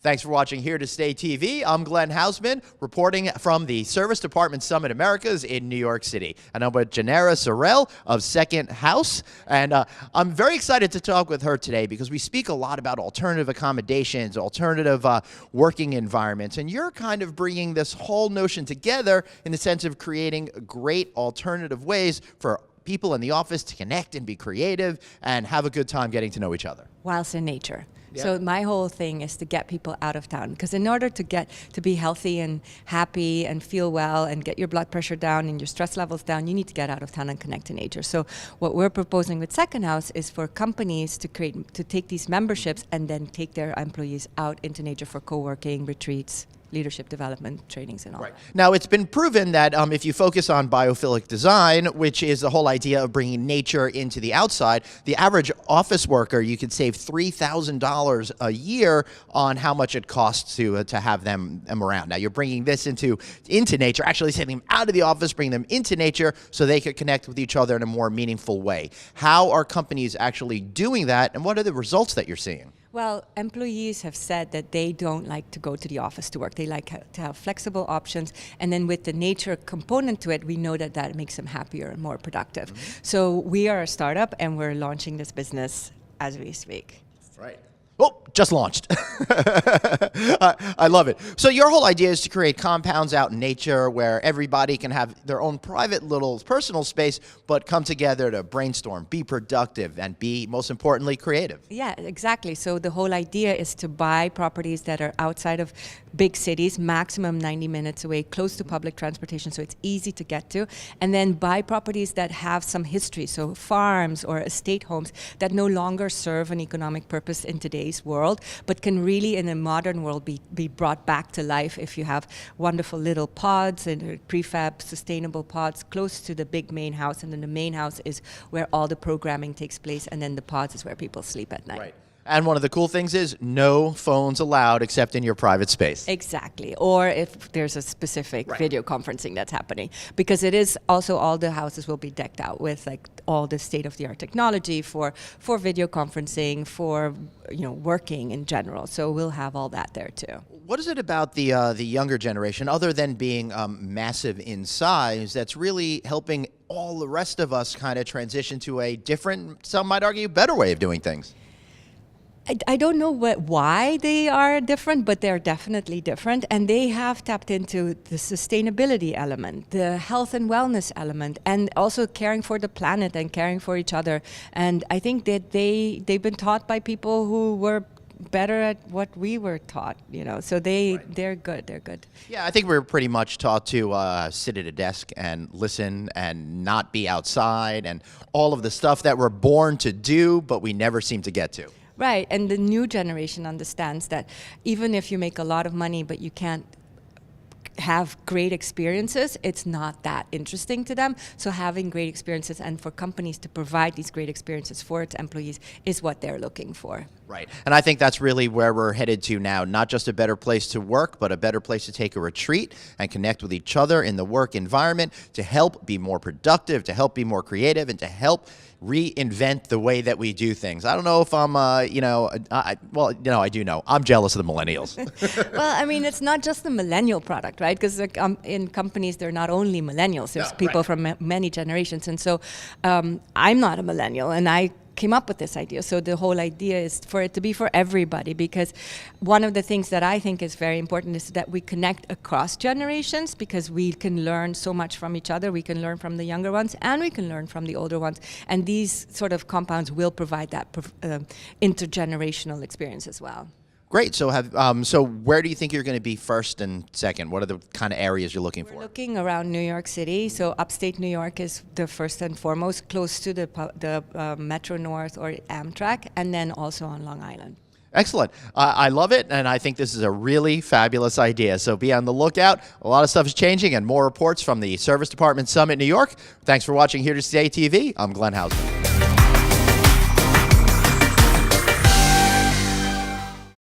Thanks for watching Here to Stay TV. I'm Glenn Hausman, reporting from the Service Department Summit Americas in New York City. And I'm with Janera Soeral of SecondHouse. And I'm very excited to talk with her today because we speak a lot about alternative accommodations, alternative working environments. And you're kind of bringing this whole notion together in the sense of creating great alternative ways for people in the office to connect and be creative and have a good time getting to know each other. Whilst in nature. Yeah. So my whole thing is to get people out of town, because in order to be healthy and happy and feel well and get your blood pressure down and your stress levels down, you need to get out of town and connect to nature. So what we're proposing with SecondHouse is for companies to take these memberships and then take their employees out into nature for co-working, retreats, leadership development trainings and all. Right. Now, it's been proven that if you focus on biophilic design, which is the whole idea of bringing nature into the outside, the average office worker, you could save $3,000 a year on how much it costs to have them around. Now, you're bringing this into nature, actually taking them out of the office, bringing them into nature so they could connect with each other in a more meaningful way. How are companies actually doing that, and what are the results that you're seeing? Well, employees have said that they don't like to go to the office to work. They like to have flexible options. And then with the nature component to it, we know that that makes them happier and more productive. Mm-hmm. So we are a startup and we're launching this business as we speak. Right. Oh, just launched. I love it. So your whole idea is to create compounds out in nature where everybody can have their own private little personal space, but come together to brainstorm, be productive, and be, most importantly, creative. Yeah, exactly. So the whole idea is to buy properties that are outside of big cities, maximum 90 minutes away, close to public transportation, so it's easy to get to, and then buy properties that have some history, so farms or estate homes that no longer serve an economic purpose in today's world, but can really, in a modern world, be brought back to life if you have wonderful little pods and prefab sustainable pods close to the big main house, and then the main house is where all the programming takes place, and then the pods is where people sleep at night. Right. And one of the cool things is no phones allowed except in your private space. Exactly. Or if there's a specific video conferencing that's happening. Because it is also, all the houses will be decked out with like all the state-of-the-art technology for video conferencing, for working in general. So we'll have all that there too. What is it about the younger generation, other than being massive in size, that's really helping all the rest of us kind of transition to a different, some might argue, better way of doing things? I don't know why they are different, but they're definitely different. And they have tapped into the sustainability element, the health and wellness element, and also caring for the planet and caring for each other. And I think that they've been taught by people who were better at what we were taught, so they're good. They're good. Yeah, I think we were pretty much taught to sit at a desk and listen and not be outside and all of the stuff that we're born to do, but we never seem to get to. Right, and the new generation understands that even if you make a lot of money but you can't have great experiences, it's not that interesting to them. So having great experiences, and for companies to provide these great experiences for its employees, is what they're looking for. Right, and I think that's really where we're headed to now. Not just a better place to work, but a better place to take a retreat and connect with each other in the work environment to help be more productive, to help be more creative, and to help reinvent the way that we do things. I don't know if I'm, I do know. I'm jealous of the millennials. Well, I mean, it's not just the millennial product, right? Because in companies, they're not only millennials. There's people from many generations. And so I'm not a millennial, and I came up with this idea. So the whole idea is for it to be for everybody, because one of the things that I think is very important is that we connect across generations, because we can learn so much from each other. We can learn from the younger ones and we can learn from the older ones. And these sort of compounds will provide that intergenerational experience as well. Great. So so where do you think you're going to be first and second? What are the kind of areas you're looking for? We're looking around New York City. So upstate New York is the first and foremost, close to the Metro North or Amtrak, and then also on Long Island. Excellent. I love it, and I think this is a really fabulous idea. So be on the lookout. A lot of stuff is changing, and more reports from the Service Department Summit New York. Thanks for watching Here to Stay TV. I'm Glenn Hausman.